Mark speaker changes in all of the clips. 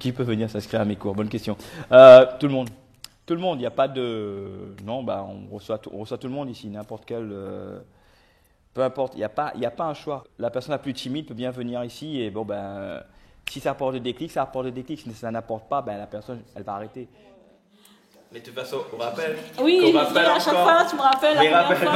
Speaker 1: Qui peut venir s'inscrire à mes cours? Bonne question. Tout le monde. Tout le monde, il n'y a pas de... Non, bah, on reçoit tout le monde ici, n'importe quel... Peu importe, il n'y a pas un choix. La personne la plus timide peut bien venir ici et bon, ben, si ça apporte des déclics, ça apporte des déclics. Si ça n'apporte pas, ben, la personne, elle va arrêter. Mais de toute façon, on rappelle.
Speaker 2: Oui, à chaque fois, tu me rappelles.
Speaker 1: Oui, rappelle.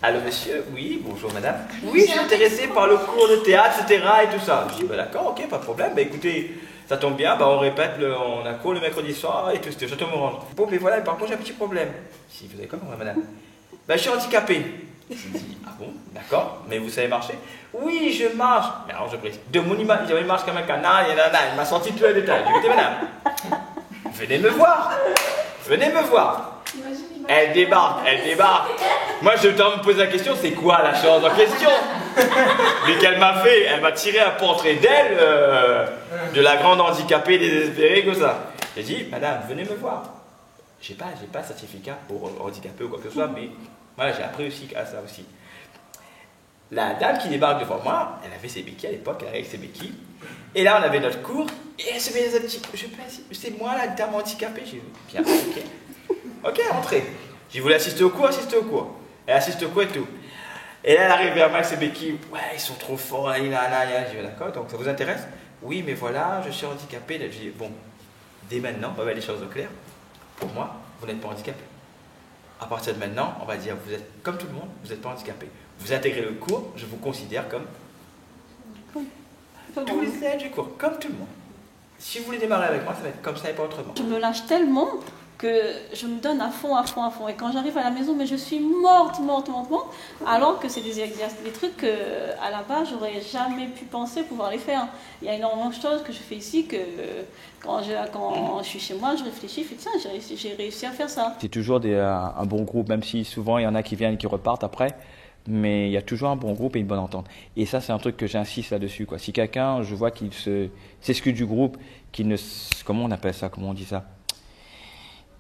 Speaker 1: Allô, monsieur? Oui, bonjour, madame. Oui, je suis intéressé par le cours de théâtre, etc. et tout ça. Je dis, bah, d'accord, ok, pas de problème. Bah, écoutez, ça tombe bien, bah, on répète, on a cours le mercredi soir et tout, c'était au Château Morange. Bon, mais voilà, par contre, j'ai un petit problème. Si, vous avez comment, madame? Bah, je suis handicapé. Je me dis, ah bon, d'accord, mais vous savez marcher? Oui, je marche. Mais alors, je prie. De mon image, il marche comme un canard, il m'a sorti tous les détails. J'ai dit, madame, venez me voir. Venez me voir. Elle débarque. Moi, je dois me poser la question, c'est quoi la chose en question? Mais qu'elle m'a fait, elle m'a tiré un portrait d'elle, de la grande handicapée désespérée, comme ça. J'ai dit, madame, venez me voir. J'ai pas certificat pour handicapé ou quoi que ce soit, mais voilà, j'ai appris aussi à ça aussi. La dame qui débarque devant moi, elle avait ses béquilles à l'époque, elle avait avec ses béquilles. Et là, on avait notre cours, et elle se met dans un petit... c'est moi la dame handicapée. J'ai dit, bien, ok. Ok, entrez. J'ai voulu assister au cours. Elle assiste au cours et tout. Et là, elle arrive vers moi avec ses béquilles. Ouais, ils sont trop forts, là. J'ai dit, d'accord, donc ça vous intéresse? Oui, mais voilà, je suis handicapé. J'ai dit, bon, dès maintenant, on va mettre les choses au clair. Pour moi, vous n'êtes pas handicapé. À partir de maintenant, on va dire, vous êtes comme tout le monde, vous n'êtes pas handicapé. Vous intégrez le cours, je vous considère comme tous les élèves du cours, comme tout le monde. Si vous voulez démarrer avec moi, ça va être comme ça et pas autrement.
Speaker 2: Je me lâche tellement que je me donne à fond. Et quand j'arrive à la maison, mais je suis morte. Alors que c'est des exercices, des trucs que, à la base, j'aurais jamais pu penser pouvoir les faire. Il y a énormément de choses que je fais ici que quand je suis chez moi, je réfléchis, je fais tiens, j'ai réussi à faire ça.
Speaker 1: C'est toujours un bon groupe, même si souvent il y en a qui viennent et qui repartent après. Mais il y a toujours un bon groupe et une bonne entente. Et ça, c'est un truc que j'insiste là-dessus, quoi. Si quelqu'un, je vois qu'il s'exclut du groupe, qu'il ne... Comment on appelle ça? Comment on dit ça?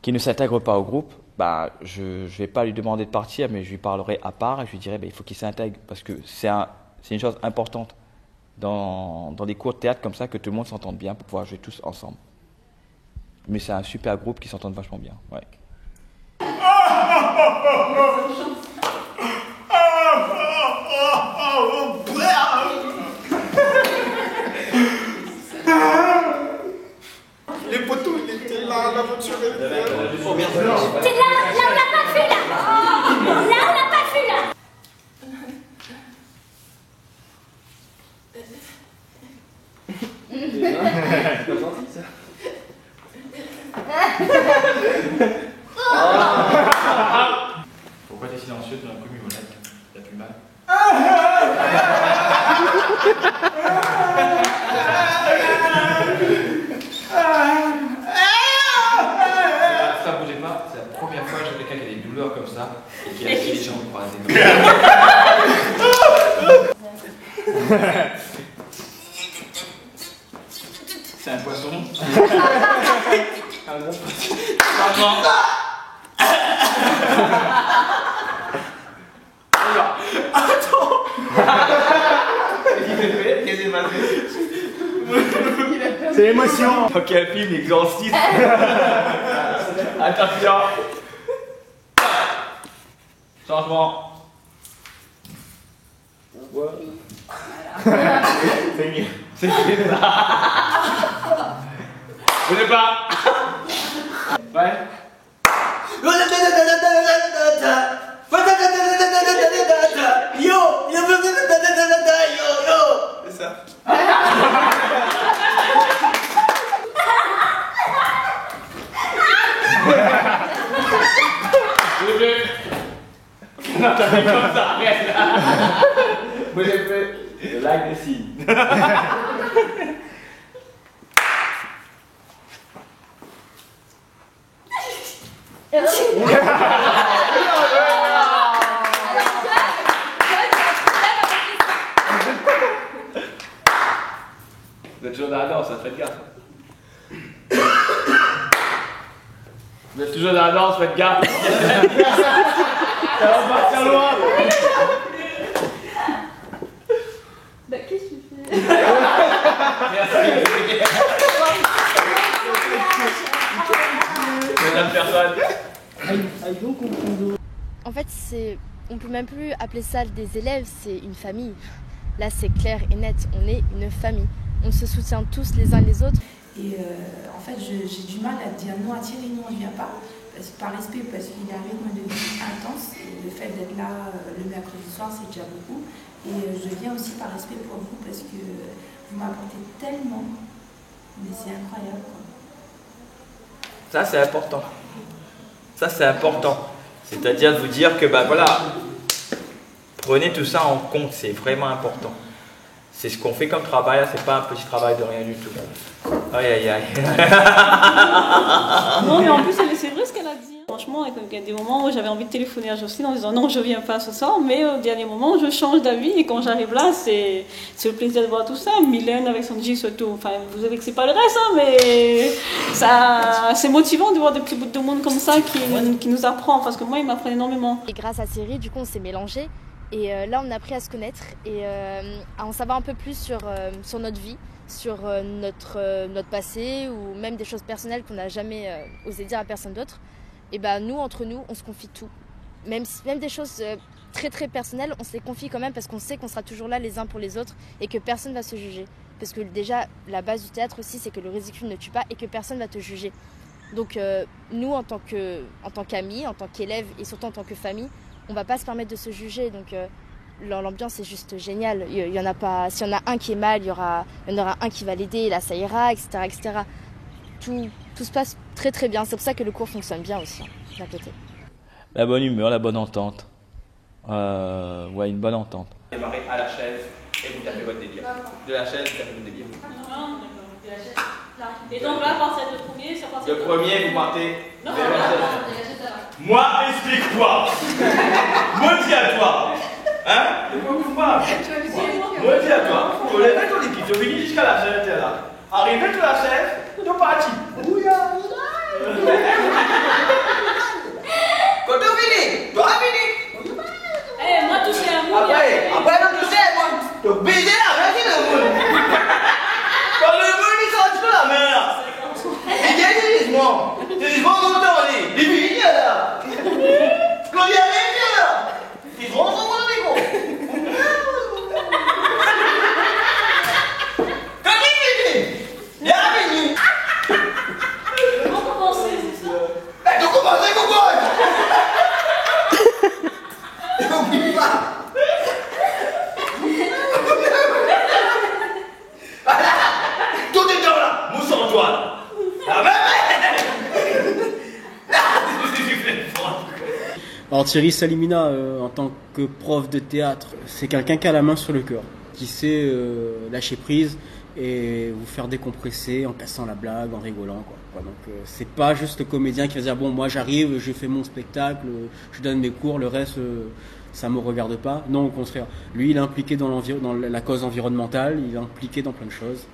Speaker 1: Qu'il ne s'intègre pas au groupe, bah, je ne vais pas lui demander de partir, mais je lui parlerai à part et je lui dirai, bah, il faut qu'il s'intègre. Parce que c'est une chose importante dans des cours de théâtre comme ça, que tout le monde s'entende bien pour pouvoir jouer tous ensemble. Mais c'est un super groupe qui s'entend vachement bien. Ouais.
Speaker 3: Les poteaux, il était là, la voiture était là.
Speaker 4: C'est là, on l'a pas vu là. Là, on l'a pas vu là.
Speaker 5: C'est pas gentil ça.
Speaker 1: Pourquoi t'es silencieux? Tu n'as plus Mimolette. T'as plus mal. Ça bougez pas, c'est la première fois que je vois quelqu'un qui a des douleurs comme ça et qui a les jambes croisées. C'est un poisson. Un gros poisson. Attends. Qu'est-ce qui s'est passé?
Speaker 5: C'est l'émotion.
Speaker 1: Dans quel film exorciste? Attention. Changement. C'est mieux. C'est mieux. Bougez pas. Ouais.
Speaker 3: C'est ça.
Speaker 1: Non, t'as fait comme ça, arrête là. Moi j'ai fait le like des signes. Vous êtes toujours dans la danse, faites gaffe. Vous êtes toujours dans la danse, faites gaffe. Ça va partir loin.
Speaker 2: Bah, qu'est-ce que tu fais?
Speaker 1: Merci.
Speaker 6: on peut même plus appeler ça des élèves, c'est une famille. Là, c'est clair et net, on est une famille. On se soutient tous les uns les autres.
Speaker 7: Et en fait, j'ai du mal à dire non à Thierry, non, je viens pas, par respect, parce qu'il a un rythme de vie intense. Et le fait d'être là le mercredi soir, c'est déjà beaucoup. Et je viens aussi par respect pour vous, parce que vous m'apportez tellement, mais c'est incroyable, quoi.
Speaker 1: Ça, c'est important. Ça, c'est important. C'est-à-dire de vous dire que, bah voilà, prenez tout ça en compte, c'est vraiment important. C'est ce qu'on fait comme travail, c'est pas un petit travail de rien du tout. Aïe, aïe, aïe.
Speaker 2: Non, mais en plus, c'est vrai ce qu'elle a dit. Franchement, il y a des moments où j'avais envie de téléphoner à Jocelyne en disant non, je viens pas ce soir, mais au dernier moment, je change d'avis et quand j'arrive là, c'est le plaisir de voir tout ça. Mylène avec son J surtout. Enfin, vous savez que c'est pas le reste, hein, mais c'est motivant de voir des petits bouts de monde comme ça qui nous apprend, parce que moi, il m'apprend énormément.
Speaker 6: Et grâce à Thierry, du coup, on s'est mélangés. Et là, on a appris à se connaître et à en savoir un peu plus sur notre vie, sur notre passé ou même des choses personnelles qu'on n'a jamais osé dire à personne d'autre. Et bah, nous, entre nous, on se confie tout. Même des choses très très personnelles, on se les confie quand même parce qu'on sait qu'on sera toujours là les uns pour les autres et que personne ne va se juger. Parce que déjà, la base du théâtre aussi, c'est que le ridicule ne tue pas et que personne ne va te juger. Donc nous, en tant qu'amis, en tant qu'élèves et surtout en tant que famille, on ne va pas se permettre de se juger. Donc l'ambiance est juste géniale. Il y en a pas, s'il y en a un qui est mal, il y en aura un qui va l'aider, là ça ira, etc. etc. Tout se passe très très bien. C'est pour ça que le cours fonctionne bien aussi, d'un côté.
Speaker 1: La bonne humeur, la bonne entente. Ouais, une bonne entente. Démarrez à la chaise et vous tapez votre délire. De la chaise, vous tapez votre délire.
Speaker 2: Et donc là, à partir du premier, c'est à partir
Speaker 1: Le premier, vous partez.
Speaker 2: Non,
Speaker 1: vers la chaise. Moi, explique-toi. Moi, dis à toi. Hein? Moi, dis à toi. Tu lèves ton équipe, tu finis jusqu'à la chaise, t'es là. Arrivé à la chaise, tu es parti. Quand tu finis, tu as fini.
Speaker 2: Eh, moi, toucher un mot.
Speaker 1: Après, non, tu sais, moi, tu baiser la main, le monde. Quand le monde, il sort de la main, là. Et qu'est-ce qu'ils moi? Ils vont monter en lit. Les filles, là. Quand il y a les filles, là. Ils rentrent dans le micro. Quand il finit, il y a fini.
Speaker 2: Comment commencer, c'est ça?
Speaker 1: Eh, tu commences, pourquoi? N'oublie pas. Voilà. Tout est dans là. Mousse en toi, là. La même.
Speaker 5: Alors Thierry Salimina, en tant que prof de théâtre, c'est quelqu'un qui a la main sur le cœur, qui sait lâcher prise et vous faire décompresser en cassant la blague, en rigolant, quoi. Donc c'est pas juste le comédien qui va dire bon, moi j'arrive, je fais mon spectacle, je donne mes cours, le reste ça me regarde pas. Non, au contraire, lui il est impliqué dans la cause environnementale, il est impliqué dans plein de choses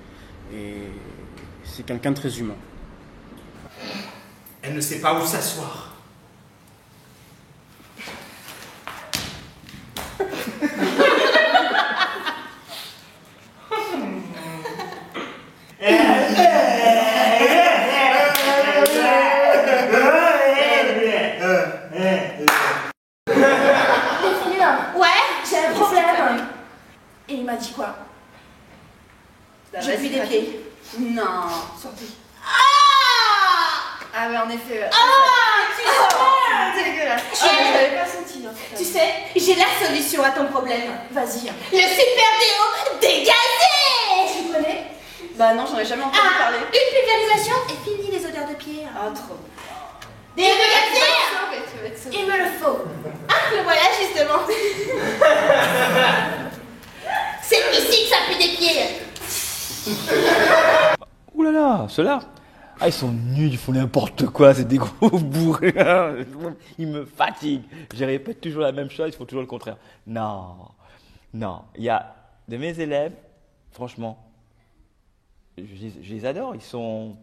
Speaker 5: et c'est quelqu'un de très humain.
Speaker 3: Elle ne sait pas où s'asseoir.
Speaker 4: Ouais, j'ai un problème. Et il m'a dit quoi? J'ai vu des pieds.
Speaker 8: Non.
Speaker 4: Sorti.
Speaker 8: Ah ouais, en effet.
Speaker 4: Tu sais,
Speaker 8: dégueulasse.
Speaker 4: je
Speaker 8: l'avais pas senti.
Speaker 4: tu sais, j'ai la solution à ton problème. Vas-y. Le super déo dégazé. Tu connais?
Speaker 8: Bah non, j'en ai jamais entendu parler.
Speaker 4: Une pulvérisation et fini les odeurs de pied.
Speaker 8: Ah, trop.
Speaker 4: Déo dégazé. Il me le faut. Ah, le voilà justement. C'est ici que ça pue des pieds.
Speaker 1: Ouh là là, ceux-là. Ah, ils sont nuls, ils font n'importe quoi, c'est des gros bourrés. Ils me fatiguent. Je répète toujours la même chose, ils font toujours le contraire. Non, non. Il y a de mes élèves, franchement, je les adore. Ils sont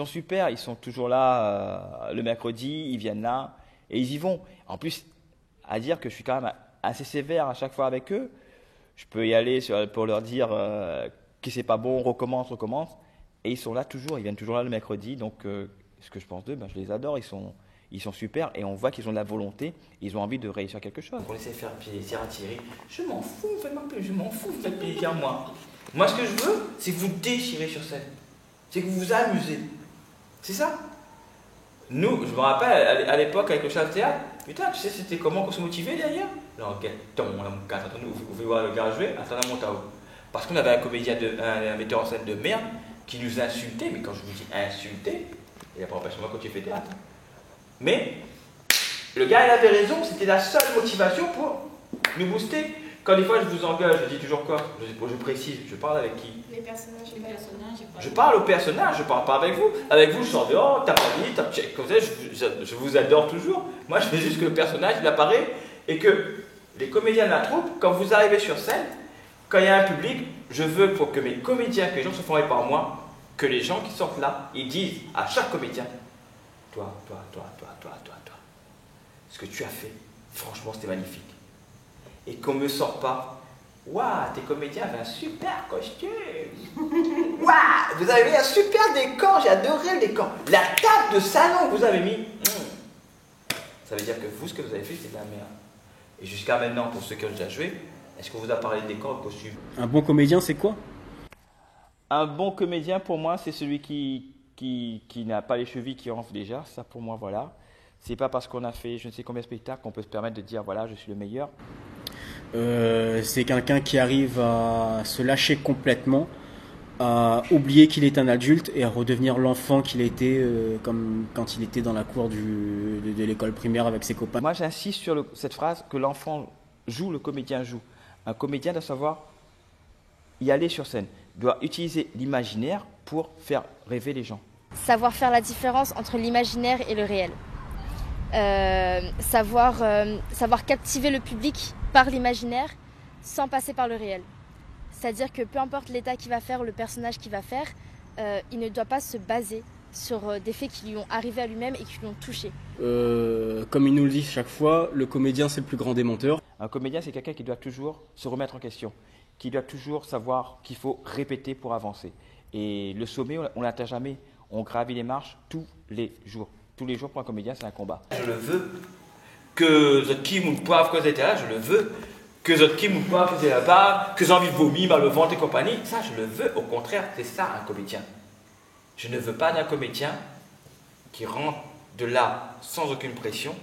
Speaker 1: super, ils sont toujours là le mercredi, ils viennent là et ils y vont. En plus, à dire que je suis quand même assez sévère à chaque fois avec eux, je peux y aller pour leur dire que c'est pas bon, on recommence. Et ils sont là toujours, ils viennent toujours là le mercredi. Donc, ce que je pense d'eux, ben, je les adore. Ils Ils sont super et on voit qu'ils ont de la volonté, ils ont envie de réussir quelque chose. On essaie de faire plaisir à Thierry. Je m'en fous, faites-moi plaisir, je m'en fous, faites plaisir moi. Moi, ce que je veux, c'est que vous déchirez sur scène. C'est que vous vous amusez. C'est ça. Nous, je me rappelle, à l'époque, avec le Chat Théâtre, putain, tu sais, c'était comment qu'on se motivait derrière? Non, quel ton, là, mon gars, vous pouvez voir le gars jouer, attendez, monte à haut. Parce qu'on avait un comédien, un metteur en scène de merde, qui nous insultait, mais quand je vous dis insulter, il n'a pas empêché moi quand tu fais théâtre. Mais, le gars, il avait raison, c'était la seule motivation pour nous booster. Quand des fois je vous engueule, je dis toujours quoi? Je précise, je parle avec qui?
Speaker 4: Les personnages.
Speaker 1: Je parle au personnage, je parle pas avec vous. Avec vous, je sors de oh, t'as pas dit, t'as check. Comme ça, je vous adore toujours. Moi, je fais juste que le personnage, il apparaît et que les comédiens de la troupe, quand vous arrivez sur scène, quand il y a un public, je veux pour que mes comédiens, que les gens se formés par moi, que les gens qui sortent là, ils disent à chaque comédien, toi, ce que tu as fait, franchement, c'était magnifique. Et qu'on ne me sort pas, waouh, tes comédiens avaient un super costume. Waouh, vous avez mis un super décor, j'ai adoré le décor. La table de salon que vous avez mis, ça veut dire que vous, ce que vous avez fait, c'est de la merde. Et jusqu'à maintenant, pour ceux qui ont déjà joué, est-ce qu'on vous a parlé de décor et de costume?
Speaker 5: Un bon comédien, c'est quoi?
Speaker 1: Un bon comédien, pour moi, c'est celui qui n'a pas les chevilles qui enflent déjà. Ça, pour moi, voilà. C'est pas parce qu'on a fait je ne sais combien de spectacles qu'on peut se permettre de dire, voilà, je suis le meilleur.
Speaker 5: C'est quelqu'un qui arrive à se lâcher complètement, à oublier qu'il est un adulte et à redevenir l'enfant qu'il était comme quand il était dans la cour de l'école primaire avec ses copains.
Speaker 1: Moi, j'insiste sur cette phrase que l'enfant joue, le comédien joue. Un comédien doit savoir y aller sur scène, doit utiliser l'imaginaire pour faire rêver les gens.
Speaker 6: Savoir faire la différence entre l'imaginaire et le réel. Savoir captiver le public par l'imaginaire sans passer par le réel. C'est-à-dire que peu importe l'état qu'il va faire ou le personnage qu'il va faire, il ne doit pas se baser sur des faits qui lui ont arrivé à lui-même et qui lui ont touché.
Speaker 5: Comme il nous le dit chaque fois, le comédien c'est le plus grand des menteurs.
Speaker 1: Un comédien c'est quelqu'un qui doit toujours se remettre en question, qui doit toujours savoir qu'il faut répéter pour avancer. Et le sommet, on ne l'atteint jamais, on gravit les marches tous les jours. Tous les jours pour un comédien, c'est un combat. Je le veux. Que je Kim ou poivre que j'étais là, je le veux. Que je Kim ou poivre que j'étais là-bas, que j'ai envie de vomir, mal le ventre et compagnie, ça je le veux. Au contraire, c'est ça un comédien. Je ne veux pas d'un comédien qui rentre de là sans aucune pression,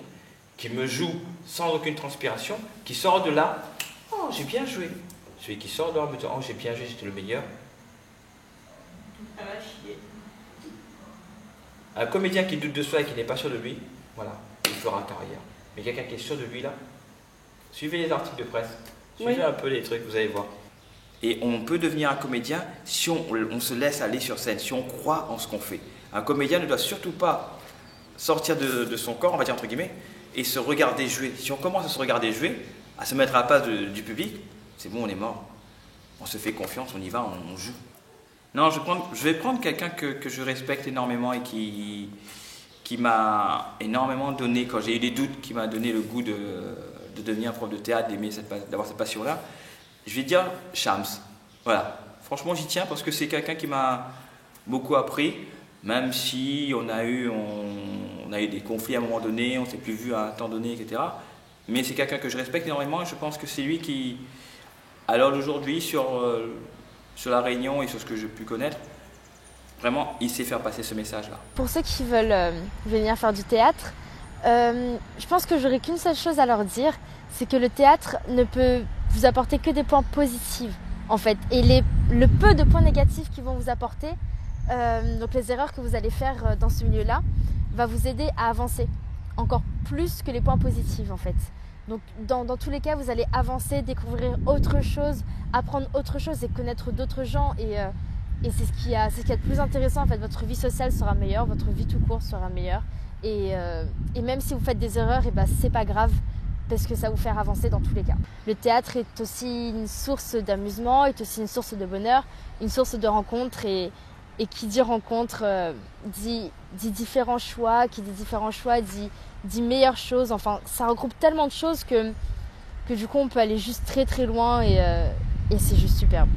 Speaker 1: qui me joue sans aucune transpiration, qui sort de là, oh j'ai bien joué. Celui qui sort de là en me disant, oh j'ai bien joué, j'étais le meilleur. Un comédien qui doute de soi et qui n'est pas sûr de lui, voilà, il fera carrière. Mais quelqu'un qui est sûr de lui, là, suivez les articles de presse, suivez un peu les trucs, vous allez voir. Et on peut devenir un comédien si on se laisse aller sur scène, si on croit en ce qu'on fait. Un comédien ne doit surtout pas sortir de son corps, on va dire entre guillemets, et se regarder jouer. Si on commence à se regarder jouer, à se mettre à la place du public, c'est bon, on est mort. On se fait confiance, on y va, on joue. Non, je vais prendre quelqu'un que je respecte énormément et qui m'a énormément donné, quand j'ai eu des doutes, qui m'a donné le goût de devenir prof de théâtre, d'avoir cette passion-là. Je vais dire Shams. Voilà. Franchement, j'y tiens parce que c'est quelqu'un qui m'a beaucoup appris, même si on a eu des conflits à un moment donné, on ne s'est plus vu à un temps donné, etc. Mais c'est quelqu'un que je respecte énormément et je pense que c'est lui qui, à l'heure d'aujourd'hui, sur la Réunion et sur ce que j'ai pu connaître, vraiment, il sait faire passer ce message-là.
Speaker 6: Pour ceux qui veulent venir faire du théâtre, je pense que j'aurais qu'une seule chose à leur dire, c'est que le théâtre ne peut vous apporter que des points positifs, en fait. Et le peu de points négatifs qu'ils vont vous apporter, donc les erreurs que vous allez faire dans ce milieu-là, va vous aider à avancer encore plus que les points positifs, en fait. Donc dans tous les cas, vous allez avancer, découvrir autre chose, apprendre autre chose et connaître d'autres gens. Et c'est ce qui est le plus intéressant. En fait, votre vie sociale sera meilleure, votre vie tout court sera meilleure. Et même si vous faites des erreurs, c'est pas grave parce que ça va vous faire avancer dans tous les cas. Le théâtre est aussi une source d'amusement, est aussi une source de bonheur, une source de rencontres. Et qui dit rencontre dit différents choix, qui dit différents choix dit meilleures choses. Enfin, ça regroupe tellement de choses que du coup on peut aller juste très très loin et c'est juste superbe.